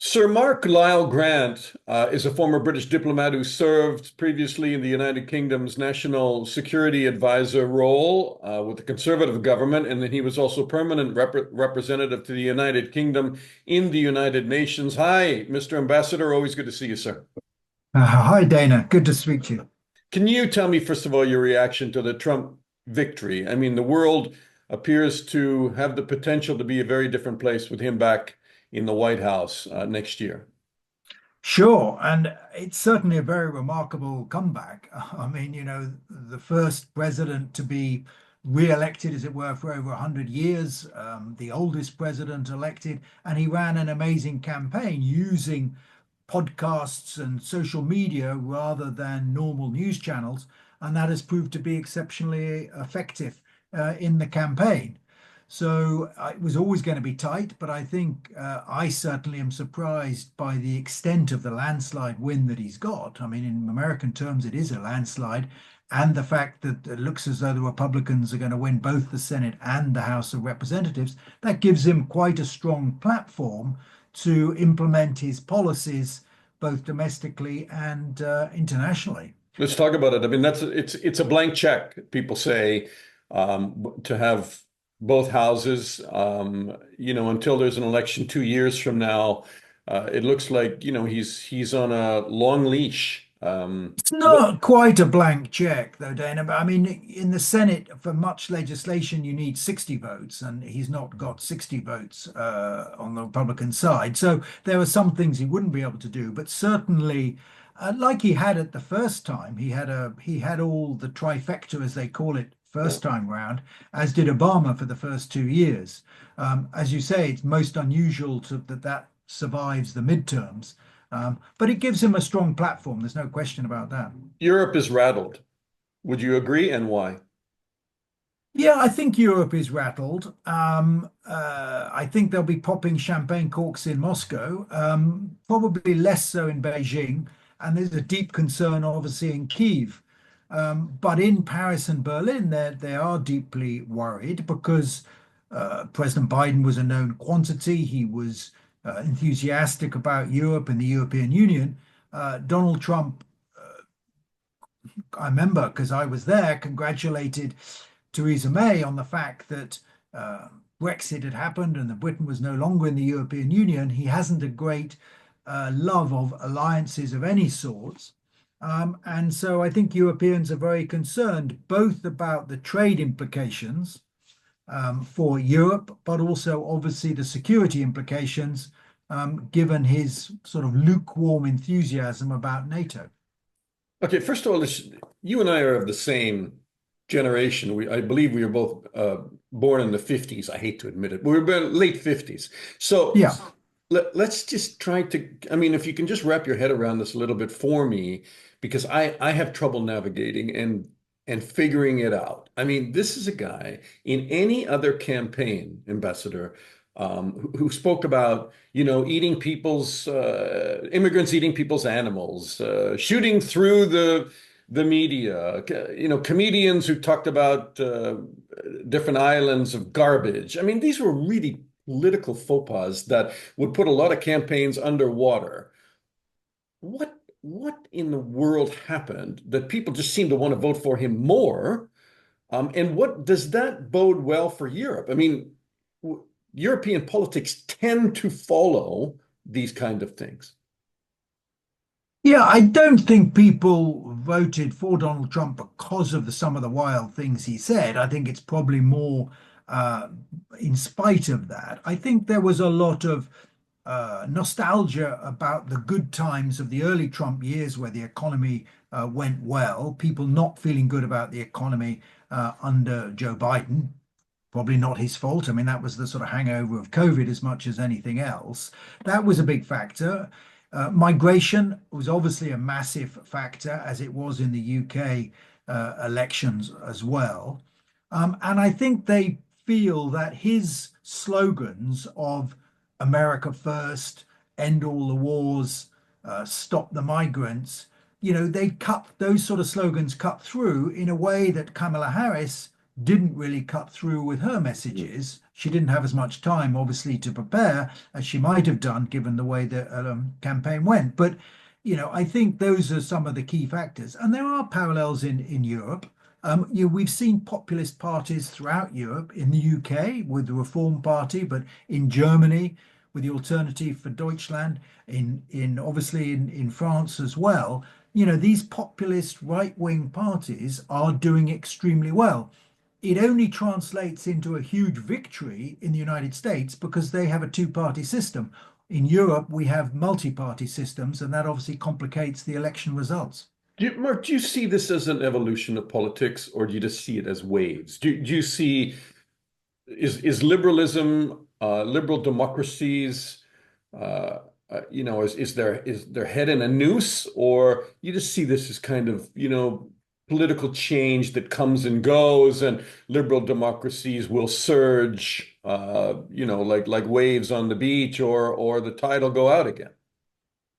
Sir Mark Lyall Grant is a former British diplomat who served previously in the United Kingdom's National Security Advisor role with the Conservative government, and then he was also permanent representative to the United Kingdom in the United Nations. Hi, Mr. Ambassador. Always good to see you, sir. Hi, Dana. Good to speak to you. Can you tell me, first of all, your reaction to the Trump victory? I mean, the world appears to have the potential to be a very different place with him back in the White House next year. Sure. And it's certainly a very remarkable comeback. I mean, the first president to be re-elected, as it were, for over 100 years, the oldest president elected, and he ran an amazing campaign using podcasts and social media rather than normal news channels. And that has proved to be exceptionally effective in the campaign. So it was always going to be tight, but I think I certainly am surprised by the extent of the landslide win that he's got. I mean, in American terms, it is a landslide. And the fact that it looks as though the Republicans are going to win both the Senate and the House of Representatives, that gives him quite a strong platform to implement his policies, both domestically and internationally. Let's talk about it. I mean, it's a blank check, people say, to have both houses, until there's an election 2 years from now. It looks like, he's on a long leash. It's not quite a blank check, though, Dana. But I mean, in the Senate, for much legislation, you need 60 votes, and he's not got 60 votes on the Republican side. So there are some things he wouldn't be able to do, but certainly, like he had it the first time, he had all the trifecta, as they call it, Yeah. first time round, as did Obama for the first 2 years. As you say, it's most unusual that survives the midterms. But it gives him a strong platform. There's no question about that. Europe is rattled. Would you agree, and why? Yeah, I think Europe is rattled. I think they'll be popping champagne corks in Moscow, probably less so in Beijing. And there's a deep concern, obviously, in Kyiv. But in Paris and Berlin, they are deeply worried because President Biden was a known quantity. He was enthusiastic about Europe and the European Union. Donald Trump, I remember because I was there, congratulated Theresa May on the fact that Brexit had happened and that Britain was no longer in the European Union. He hasn't a great love of alliances of any sorts. And so I think Europeans are very concerned both about the trade implications for Europe, but also obviously the security implications, given his sort of lukewarm enthusiasm about NATO. Okay, first of all, you and I are of the same generation. I believe we were both born in the 50s. I hate to admit it. We were born late 50s. So Yeah. let's just try to, I mean, if you can just wrap your head around this a little bit for me, because I have trouble navigating and figuring it out. I mean, this is a guy in any other campaign, Ambassador, who spoke about, eating people's immigrants eating people's animals, shooting through the media, comedians who talked about different islands of garbage. I mean, these were really political faux pas that would put a lot of campaigns underwater. What in the world happened that people just seem to want to vote for him more? And what does that bode well for Europe? I mean, European politics tend to follow these kind of things. Yeah, I don't think people voted for Donald Trump because of some of the wild things he said. I think it's probably more uh, in spite of that. I think there was a lot of nostalgia about the good times of the early Trump years where the economy went well, people not feeling good about the economy under Joe Biden. Probably not his fault. I mean, that was the sort of hangover of COVID as much as anything else. That was a big factor. Migration was obviously a massive factor, as it was in the UK elections as well. And I think they feel that his slogans of America first, end all the wars, stop the migrants, they cut those sort of slogans cut through in a way that Kamala Harris didn't really cut through with her messages. She didn't have as much time, obviously, to prepare as she might have done, given the way the campaign went. But, I think those are some of the key factors. And there are parallels in Europe. We've seen populist parties throughout Europe, in the UK with the Reform Party, but in Germany with the Alternative for Deutschland, in obviously in France as well. These populist right-wing parties are doing extremely well. It only translates into a huge victory in the United States because they have a two-party system. In Europe, we have multi-party systems, and that obviously complicates the election results. Mark, do you see this as an evolution of politics, or do you just see it as waves? Do you see is liberalism, liberal democracies, is their head in a noose, or you just see this as kind of, political change that comes and goes, and liberal democracies will surge, like waves on the beach, or the tide will go out again.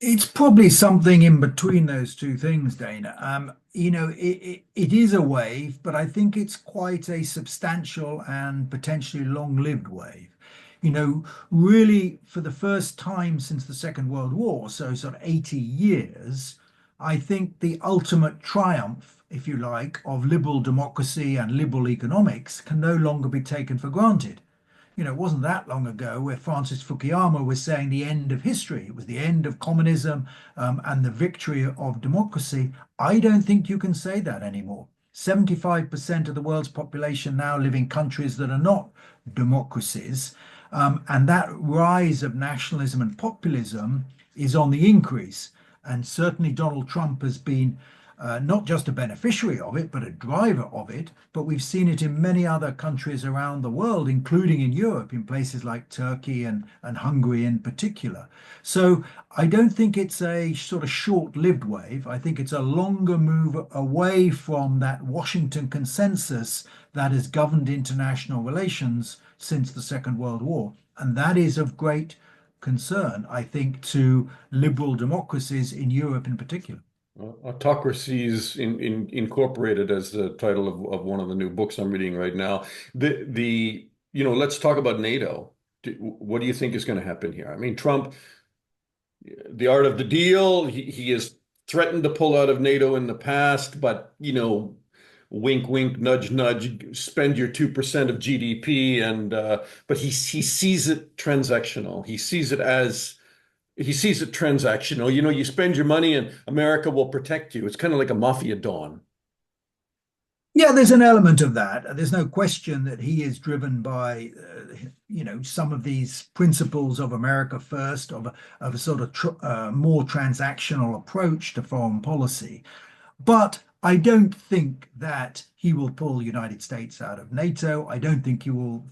It's probably something in between those two things, Dana. It is a wave, but I think it's quite a substantial and potentially long-lived wave. Really, for the first time since the Second World War, so sort of 80 years, I think the ultimate triumph, if you like, of liberal democracy and liberal economics can no longer be taken for granted. It wasn't that long ago where Francis Fukuyama was saying the end of history. It was the end of communism, and the victory of democracy. I don't think you can say that anymore. 75% of the world's population now live in countries that are not democracies. And that rise of nationalism and populism is on the increase. And certainly Donald Trump has been not just a beneficiary of it, but a driver of it. But we've seen it in many other countries around the world, including in Europe, in places like Turkey and Hungary in particular. So I don't think it's a sort of short-lived wave. I think it's a longer move away from that Washington consensus that has governed international relations since the Second World War. And that is of great concern, I think, to liberal democracies in Europe in particular. Autocracies incorporated as the title of one of the new books I'm reading right now. Let's talk about NATO. What do you think is going to happen here? I mean, Trump, the art of the deal, he has threatened to pull out of NATO in the past, but wink, wink, nudge, nudge, spend your 2% of GDP, and but he sees it transactional. He sees it transactional. You spend your money and America will protect you. It's kind of like a mafia don. Yeah, there's an element of that. There's no question that he is driven by, some of these principles of America first, of a sort of more transactional approach to foreign policy. But I don't think that he will pull the United States out of NATO. I don't think he will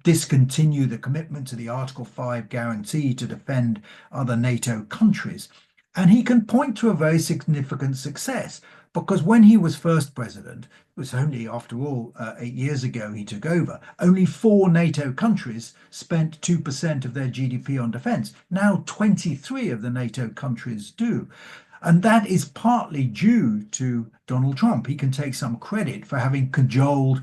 discontinue the commitment to the Article 5 guarantee to defend other NATO countries. And he can point to a very significant success because when he was first president, it was only, after all, 8 years ago he took over, only four NATO countries spent 2% of their GDP on defense. Now 23 of the NATO countries do. And that is partly due to Donald Trump. He can take some credit for having cajoled,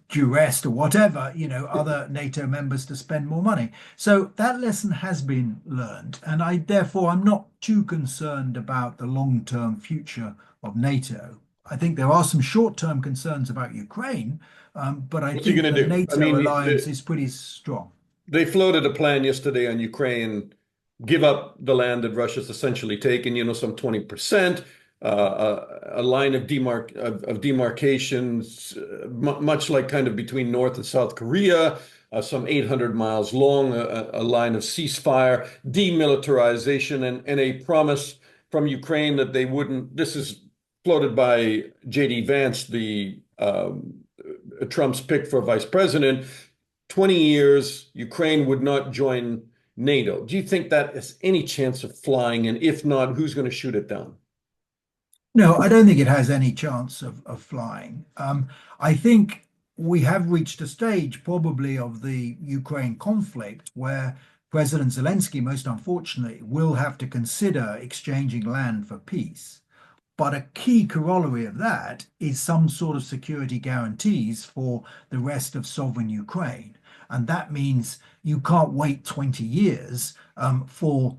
duress or whatever, other NATO members to spend more money. So that lesson has been learned. And I'm not too concerned about the long-term future of NATO. I think there are some short-term concerns about Ukraine, but I What's he think going the to do? I NATO mean, alliance is pretty strong. they floated a plan yesterday on Ukraine, give up the land that Russia's essentially taken, some 20%, a line of demarcations, much like kind of between North and South Korea, some 800 miles long, a line of ceasefire, demilitarization, and a promise from Ukraine that they wouldn't. This is floated by J.D. Vance, the Trump's pick for vice president. 20 years, Ukraine would not join NATO. Do you think that has any chance of flying? And if not, who's going to shoot it down? No, I don't think it has any chance of flying. I think we have reached a stage, probably, of the Ukraine conflict where President Zelensky, most unfortunately, will have to consider exchanging land for peace. But a key corollary of that is some sort of security guarantees for the rest of sovereign Ukraine. And that means you can't wait 20 years for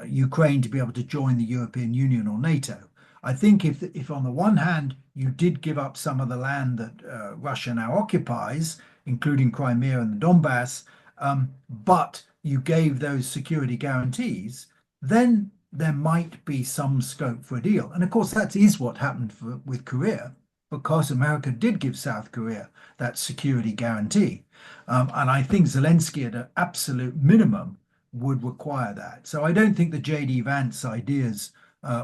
Ukraine to be able to join the European Union or NATO. I think if on the one hand you did give up some of the land that Russia now occupies, including Crimea and the Donbass, but you gave those security guarantees, then there might be some scope for a deal. And of course, that is what happened with Korea, because America did give South Korea that security guarantee. And I think Zelensky, at an absolute minimum, would require that. So I don't think the J.D. Vance ideas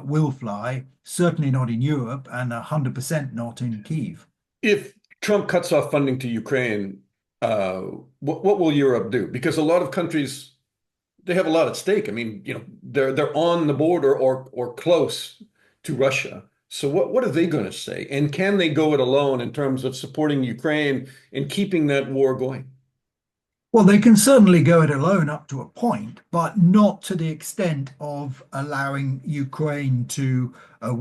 will fly, certainly not in Europe, and 100% not in Kyiv. If Trump cuts off funding to Ukraine, uh, what will Europe do? Because a lot of countries, they have a lot at stake. I mean, they're on the border or close to Russia. So what are they going to say? And can they go it alone in terms of supporting Ukraine and keeping that war going? Well, they can certainly go it alone up to a point, but not to the extent of allowing Ukraine to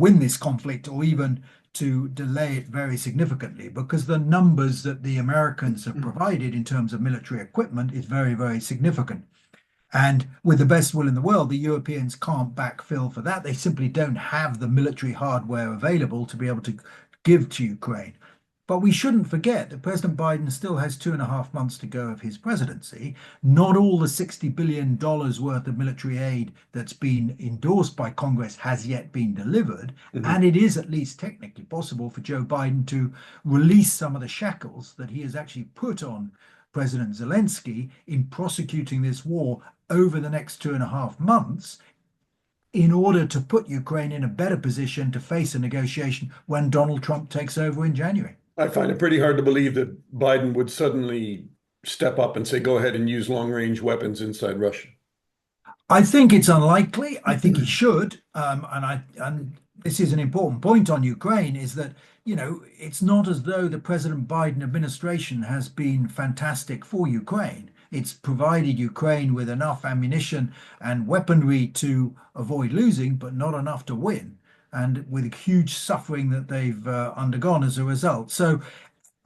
win this conflict or even to delay it very significantly, because the numbers that the Americans have provided in terms of military equipment is very, very significant. And with the best will in the world, the Europeans can't backfill for that. They simply don't have the military hardware available to be able to give to Ukraine. But we shouldn't forget that President Biden still has 2.5 months to go of his presidency. Not all the $60 billion worth of military aid that's been endorsed by Congress has yet been delivered. Mhm. And it is at least technically possible for Joe Biden to release some of the shackles that he has actually put on President Zelensky in prosecuting this war over the next 2.5 months in order to put Ukraine in a better position to face a negotiation when Donald Trump takes over in January. I find it pretty hard to believe that Biden would suddenly step up and say, go ahead and use long-range weapons inside Russia. I think it's unlikely. I think he should. And this is an important point on Ukraine is that, it's not as though the President Biden administration has been fantastic for Ukraine. It's provided Ukraine with enough ammunition and weaponry to avoid losing, but not enough to win, and with huge suffering that they've undergone as a result. So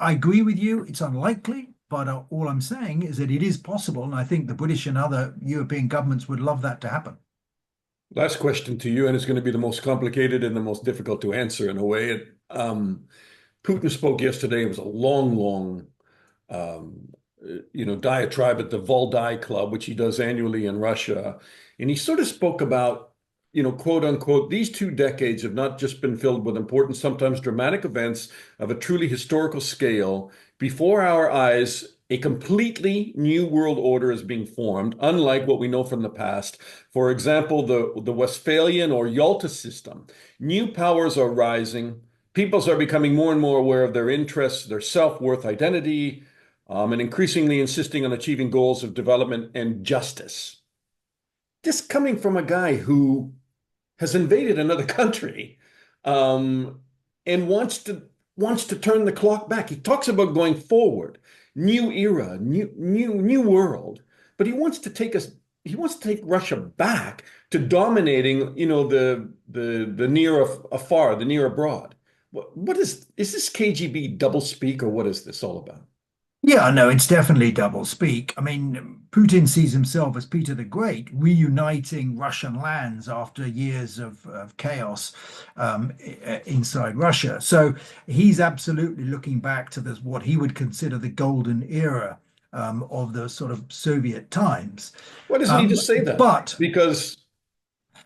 I agree with you. It's unlikely, but all I'm saying is that it is possible. And I think the British and other European governments would love that to happen. Last question to you, and it's going to be the most complicated and the most difficult to answer in a way. Putin spoke yesterday. It was a long, long, diatribe at the Valdai Club, which he does annually in Russia. And he sort of spoke about, quote unquote, these 2 decades have not just been filled with important, sometimes dramatic events of a truly historical scale. Before our eyes, a completely new world order is being formed, unlike what we know from the past. For example, the Westphalian or Yalta system. New powers are rising. Peoples are becoming more and more aware of their interests, their self-worth, identity, and increasingly insisting on achieving goals of development and justice. This coming from a guy who has invaded another country, um, and wants to turn the clock back. He talks about going forward, new era, new world, but he wants to take Russia back to dominating, the near afar, the near abroad. What is this KGB doublespeak, or what is this all about? Yeah, no, it's definitely double speak. I mean, Putin sees himself as Peter the Great, reuniting Russian lands after years of chaos inside Russia. So he's absolutely looking back to this, what he would consider the golden era of the sort of Soviet times. Why doesn't he Um, just say that? but Because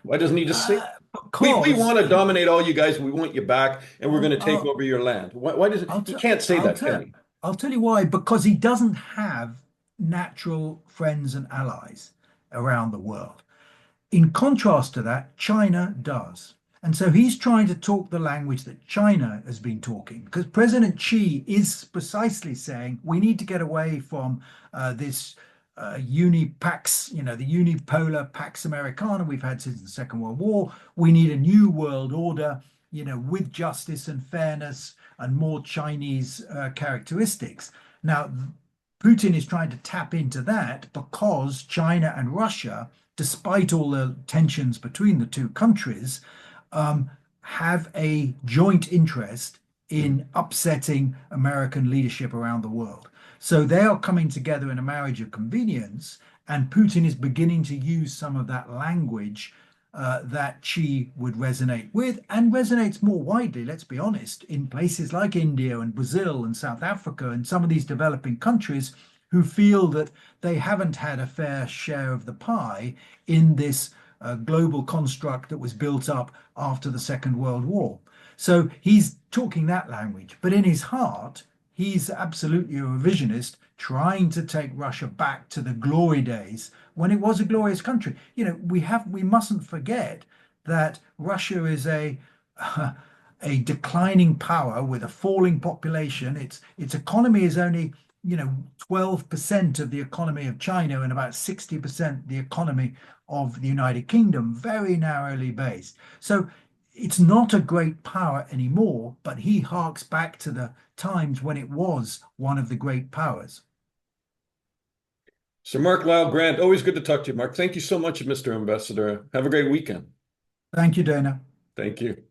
why doesn't he just say we because want to dominate all you guys, we want you back, and we're going I'll, to take I'll, over your land? Why does it? I'll, He t- can't say I'll that, can tell he? I'll tell you why. Because he doesn't have natural friends and allies around the world. In contrast to that, China does. And so he's trying to talk the language that China has been talking, because President Xi is precisely saying we need to get away from this unipax, the unipolar Pax Americana we've had since the Second World War. We need a new world order, with justice and fairness and more Chinese characteristics. Now, Putin is trying to tap into that because China and Russia, despite all the tensions between the two countries, um, have a joint interest in upsetting American leadership around the world. So they are coming together in a marriage of convenience, and Putin is beginning to use some of that language that Xi would resonate with and resonates more widely, let's be honest, in places like India and Brazil and South Africa and some of these developing countries who feel that they haven't had a fair share of the pie in this global construct that was built up after the Second World War. So he's talking that language, but in his heart, he's absolutely a revisionist, trying to take Russia back to the glory days when it was a glorious country. We mustn't forget that Russia is a declining power with a falling population. Its economy is only 12% of the economy of China and about 60% the economy of the United Kingdom, very narrowly based. So it's not a great power anymore, but he harks back to the times when it was one of the great powers. So Mark Lyall Grant, always good to talk to you, Mark. Thank you so much, Mr. Ambassador. Have a great weekend. Thank you, Dana. Thank you.